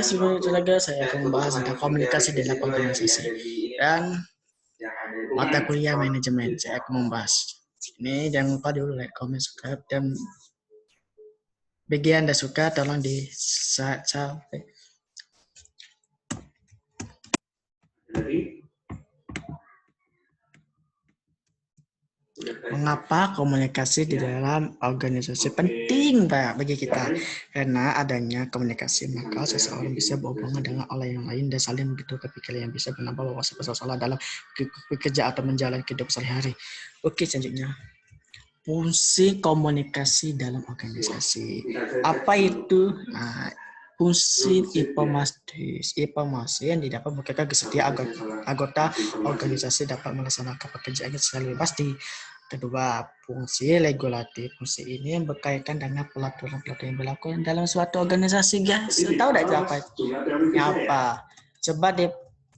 Sebagai tenaga saya akan membahas tentang komunikasi dalam organisasi dan mata kuliah manajemen. Saya akan membahas ini. Jangan lupa dulu like, comment, subscribe, dan bagi Anda suka tolong di subscribe. Mengapa komunikasi di dalam organisasi penting bagi kita? Karena adanya komunikasi, maka seseorang bisa berhubungan dengan orang yang lain dan saling bertukar pikiran yang bisa menambah wawasan seseorang dalam bekerja atau menjalani kehidupan sehari-hari. Oke, selanjutnya. Fungsi komunikasi dalam organisasi. Apa itu? Fungsi informasi yang didapat mereka setiap anggota organisasi dapat melaksanakan pekerjaannya secara bebas. Kedua, fungsi regulatif. Fungsi ini yang berkaitan dengan peraturan-peraturan yang berlaku dalam suatu organisasi, guys. Tahu tidak apa itu? Apa? Coba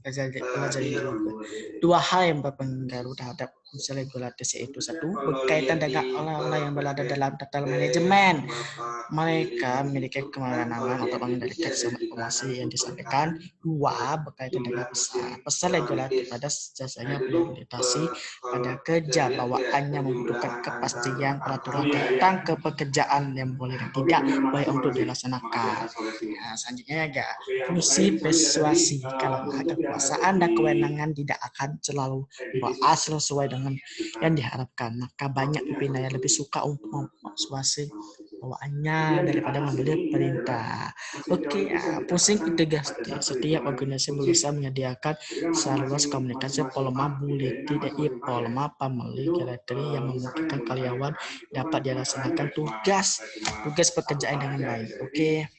pelajari dulu. Dua hal yang berpengaruh terhadap fungsi regulatif yaitu satu, berkaitan dengan orang-orang yang berada dalam tata manajemen. Mereka memiliki kewenangan untuk mengendalikan semua informasi yang disampaikan. Dua, berkaitan dengan pesan. Pesan regulatif pada jasanya berorientasi pada kerja bawaannya membutuhkan kepastian peraturan tentang pekerjaan yang boleh dan tidak boleh untuk dilaksanakan. Selanjutnya agak fungsi persuasi. Kalau ada kekuasaan dan kewenangan tidak akan selalu berhasil sesuai dengan yang diharapkan, maka banyak pimpinan yang lebih suka untuk mempersuasi bawaannya daripada memberi perintah. Oke, fungsi integrasi. Setiap organisasi berusaha menyediakan saluran komunikasi pola bully, tidak pola memiliki kriteria yang memungkinkan karyawan dapat dilaksanakan tugas pekerjaan dengan baik. Oke.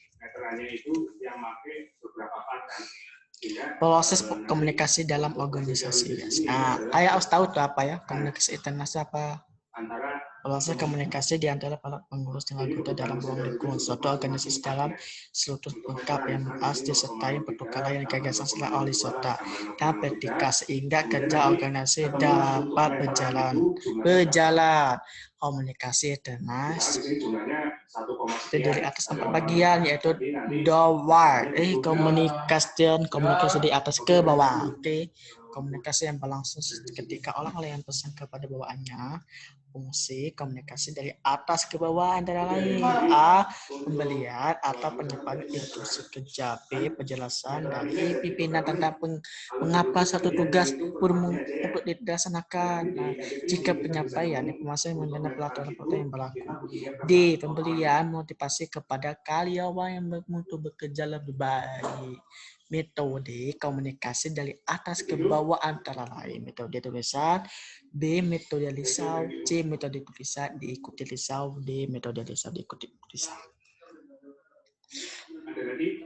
Proses komunikasi dalam organisasi. Saya harus tahu tuh apa ya komunikasi internasional apa. Proses komunikasi di antara para pengurus dan anggota dalam ruang lingkungan suatu organisasi dalam seluruh lengkap yang harus disertai pertukaran gagasan secara holisontal dan vertikal sehingga kerja organisasi dapat berjalan. Komunikasi internasional terdiri atas 4 bagian yaitu downward, komunikasi di atas ke bawah. Oke. Komunikasi yang berlangsung ketika orang-orang yang pesan kepada bawaannya. Fungsi komunikasi dari atas ke bawah antara lain A. Pembelian atau penyampaian instruksi kerja. B. Penjelasan dari pimpinan tentang mengapa satu tugas untuk dilaksanakan. Jika penyampaian informasi mengenai peraturan-peraturan yang berlaku. D. Pembelian motivasi kepada karyawan yang untuk bekerja lebih baik. Metode komunikasi dari atas ke bawah antara lain metode tulisan, B. Metode lisan, C. Metode tulisan diikuti lisan, D. Metode lisan diikuti tulisan.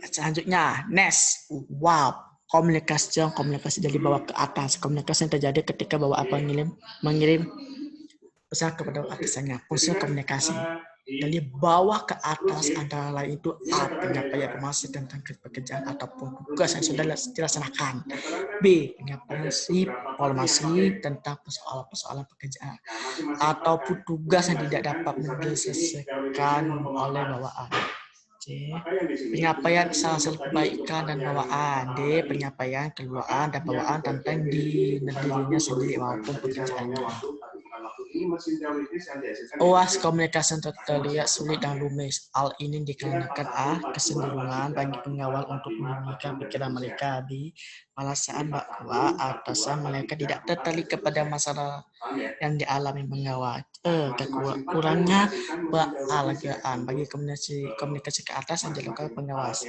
Selanjutnya, next, wow, komunikasi dari bawah ke atas. Komunikasi yang terjadi ketika bawaan mengirim pesan kepada atasannya. Fungsi komunikasi dari bawah ke atas antara lain itu A. Penyampaian informasi tentang pekerjaan ataupun tugas yang sudah dilaksanakan. B. Penyampaian informasi tentang persoalan pekerjaan ataupun tugas yang tidak dapat diselesaikan oleh bawaan. C. Penyampaian hasil perbaikan dan bawaan. D. Penyampaian keluhan dan bawaan tentang dirinya sendiri maupun pekerjaannya. Komunikasi terlihat sulit dan rumit. Hal ini dikarenakan A. Kecenderungan bagi pengawal untuk menyembunyikan pikiran mereka. B. Perasaan bahwa atasan mereka tidak tertarik kepada masalah yang dialami pengawal. Kurangnya kealegaan bagi komunikasi ke atas yang dilakukan pengawas.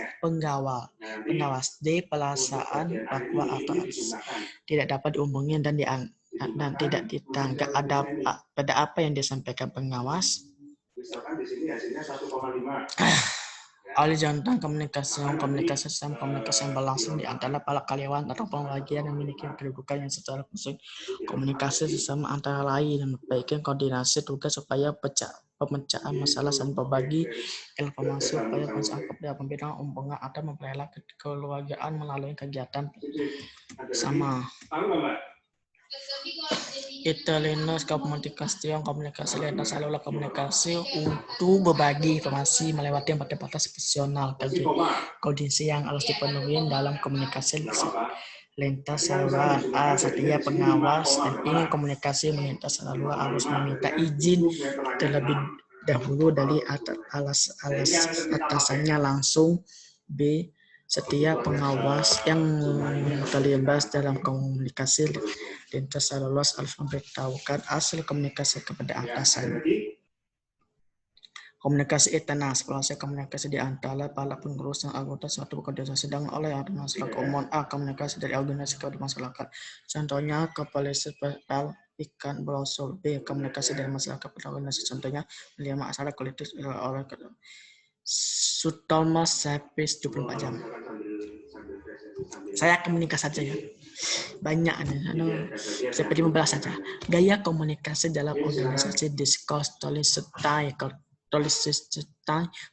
D. Perasaan bahwa atasan tidak dapat dihubungi dan tidak ditanggap pada apa yang disampaikan pengawas. Oleh jantan komunikasi yang berlangsung di antara para karyawan atau pembagian yang memiliki kedudukan yang secara khusus. Komunikasi sesama antara lain memperbaiki koordinasi tugas supaya pemecahan masalah dan berbagi informasi supaya pembinaan hubungan atau memperoleh kekeluargaan melalui kegiatan sama. Italianos komunikasi lintas saluler komunikasi untuk berbagi informasi melewati batas profesional kondisi yang harus dipenuhi dalam komunikasi lintas saluler. Setiap pengawas dan ingin komunikasi lintas saluler harus meminta izin terlebih dahulu dari atasannya langsung. B. Setiap pengawas yang terlibat dalam komunikasi lintas saluler harus memberitahukan hasil komunikasi kepada atasan. Komunikasi internal, proses komunikasi di antara para pengurus dan anggota suatu organisasi sedang oleh masyarakat umum. A. Komunikasi dari organisasi kepada masyarakat. Contohnya kepolisian, ikan brosur. B. Komunikasi dari masyarakat pada organisasi. Contohnya menerima acara kolektif oleh Sutomo Service 24 jam. Saya komunikasi saja ya. Banyak seperti 15 saja. Gaya komunikasi dalam organisasi diskurs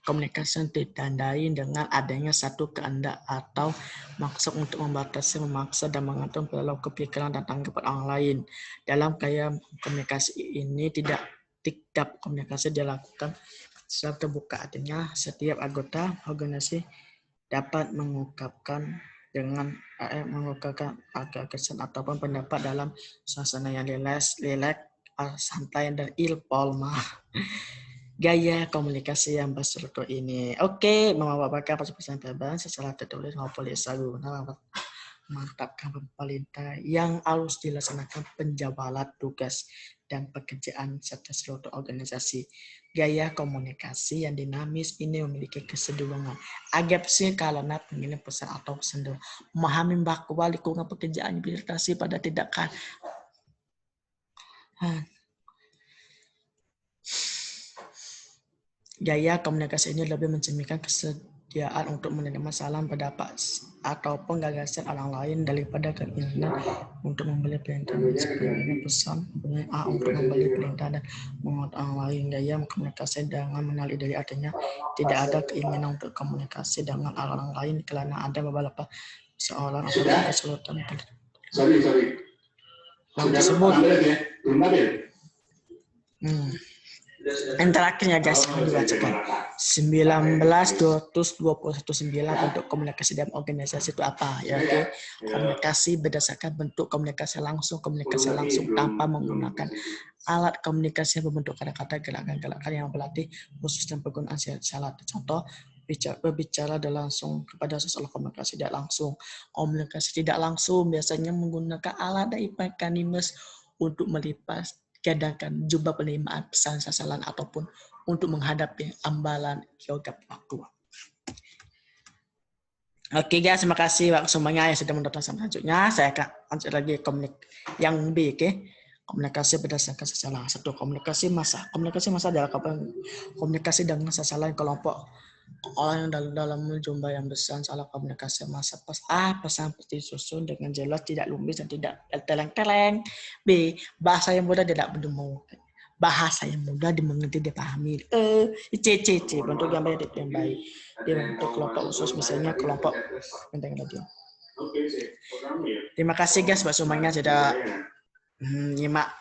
komunikasi ditandai dengan adanya satu kehendak atau maksud untuk membatasi, memaksa, dan mengatur dalam kepikiran dan tanggapan orang lain. Dalam gaya komunikasi ini tidak komunikasi dilakukan secara terbuka, artinya setiap anggota organisasi dapat mengungkapkan gagasan ataupun pendapat dalam suasana yang rileks, santai, dan informal. Gaya komunikasi yang berstruktur ini. Oke, membawakan pesan terbaru secara tertulis maupun lisan guna mantapkan pemerintah yang harus dilaksanakan penjabaran tugas dan pekerjaan serta struktur organisasi. Gaya komunikasi yang dinamis ini memiliki kecenderungan agresif karena pengirim pesan atau pesan memahami bahwa lingkungan pekerjaan dibatasi pada tindakan gaya komunikasi ini lebih mencerminkan kesediaan untuk menerima salam pendapat ataupun gagasan orang lain daripada keinginan untuk membeli perintah sebenarnya pesan A untuk membeli perintah dan menguat orang lain. Gaya komunikasi dengan mengenali dari artinya tidak ada keinginan untuk komunikasi dengan orang lain karena ada beberapa seorang atau kesulitan yang tersebut. Yang terakhirnya guys, dibacakan 19.221.9 untuk komunikasi dalam organisasi itu apa? Yaitu komunikasi berdasarkan bentuk komunikasi langsung tanpa menggunakan alat komunikasi yang berbentuk kata-kata, gerakan-gerakan yang berarti khusus dan penggunaan syarat. Contoh, berbicara langsung kepada seseorang, komunikasi tidak langsung. Komunikasi tidak langsung biasanya menggunakan alat dan mekanisme untuk melipas kadangkan jumlah penerimaan pesan sasaran ataupun untuk menghadapi ambalan geografis waktu. Oke guys, terima kasih semuanya yang sudah menonton sampai selanjutnya. Saya akan lanjut lagi yang B, oke? Komunikasi berdasarkan sasaran. Satu, komunikasi massa. Komunikasi massa adalah komunikasi dengan sasaran kelompok orang yang dalam jumlah yang besar. Salah komunikasi massa pesan disusun dengan jelas, tidak lumis dan tidak teleng-teleng. B, bahasa yang mudah tidak dimengerti, dipahami. C, bentuk yang baik dia bentuk kelompok khusus, misalnya kelompok Terima kasih guys buat semuanya sudah nyimak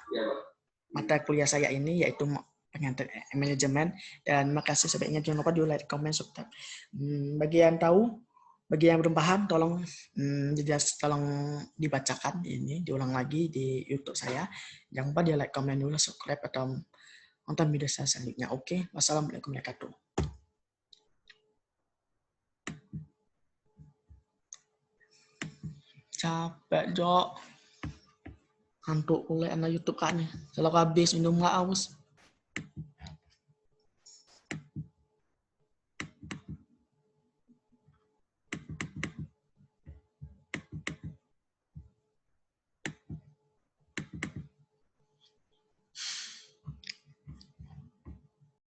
mata kuliah saya ini, yaitu pengantar manajemen, dan makasih. Sebaiknya jangan lupa di like, comment, subscribe. Bagi yang belum paham, tolong dibacakan ini, diulang lagi di YouTube saya. Jangan lupa di like, comment dulu, subscribe, atau nonton video saya selanjutnya. Oke, wassalamualaikum warahmatullahi wabarakatuh. Capek Jok, hantuk oleh anak YouTube kan nih. Kalau habis minum nggak aus.